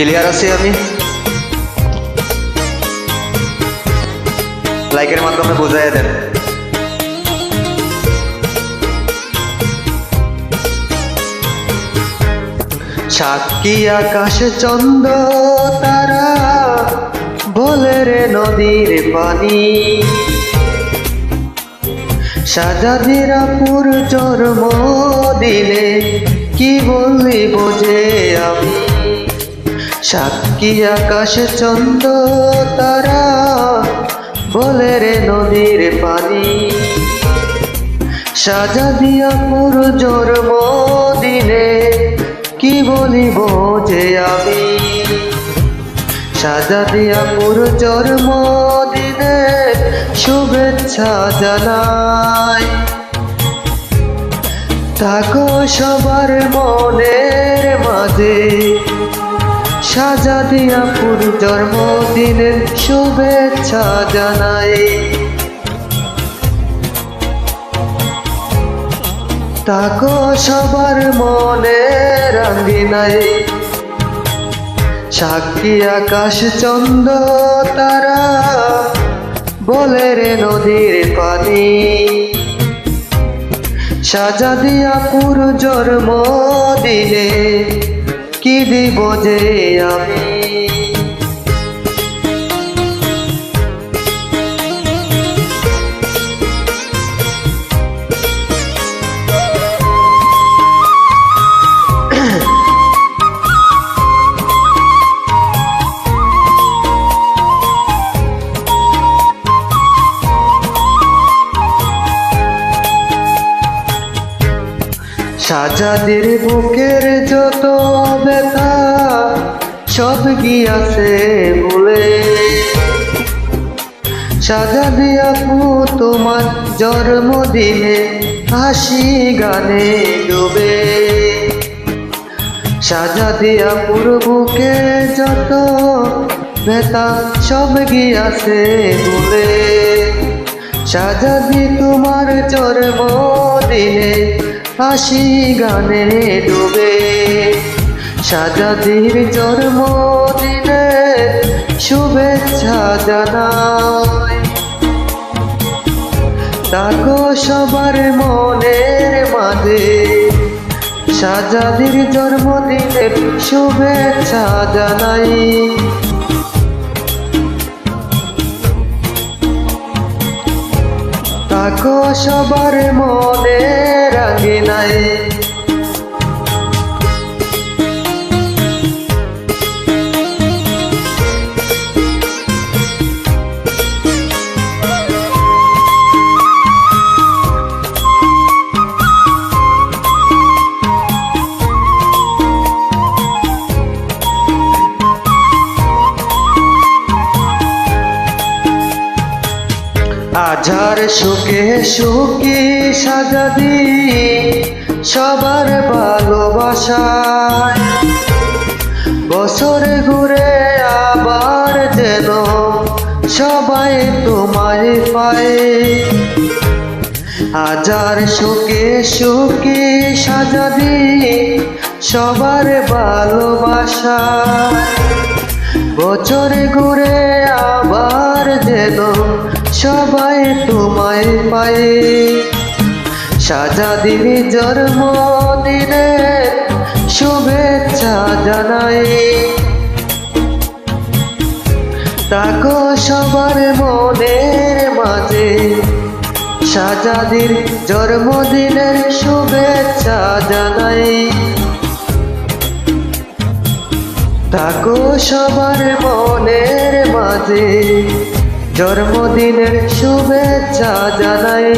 Clear আছি আমি? লাইকের মাধ্যমে বুঝাইয়া দেন। সাক্ষী আকাশ চন্দ্র তারা বলে রে নদীর পানি, শাহজাদিরাপুর জন্ম দিলে কি বললি বোঝে আমি। সাক্ষী আকাশ চন্দ্র তারা বলে রে নদীর পানি, শাহজাদিরাপুর জন্ম দিলে কি বলিব যে আমি। শাহজাদিরাপুর জন্মদিনে শুভেচ্ছা জানাই, থাকো সবার মনের মাঝে। শাহজাদিরাপুর জন্মদিনের শুভেচ্ছা জানাই, থাকো সবার মনের আঙ্গিনায়। সাক্ষী আকাশ চন্দ্র তারা বলে রে নদীর পানি, শাহজাদিরাপুর জন্ম দিলে কি দিব যে আমি। শাহজাদির বুকের যত ব্যথা সব গিয়াছে ভুলে। শাহজাদি আপু তোমার জন্মদিনে হাসি গানে ডুবে। শাহজাদি আপুর বুকে যত ব্যথা সব গিয়াছে ভুলে। শাহজাদি তোমার জন্মদিনে হাসি গানে ডুবে। শাহজাদির জন্মদিনে শুভেচ্ছা জানাই, থাকো সবার মনের মাঝে। শাহজাদির জন্মদিনের শুভেচ্ছা জানাই, থাকো সবার মনের আঙ্গিনায়। আজার সুখে সুখী শাহজাদি সবার ভালোবাসায়। বছর ঘুরে আবার যেন সবাই তোমায় পায়। আজার সুখে সুখী শাহজাদি সবার ভালোবাসায়। বছর ঘুরে আবার যেন সবাই তোমায় পায়। শাহজাদির জন্মদিনে শুভেচ্ছা জানাই, থাকো সবার মনের মাঝে। শাহজাদির জন্মদিনের শুভেচ্ছা জানাই, থাকো সবার মনের মাঝে। জন্মদিনের শুভেচ্ছা জানাই।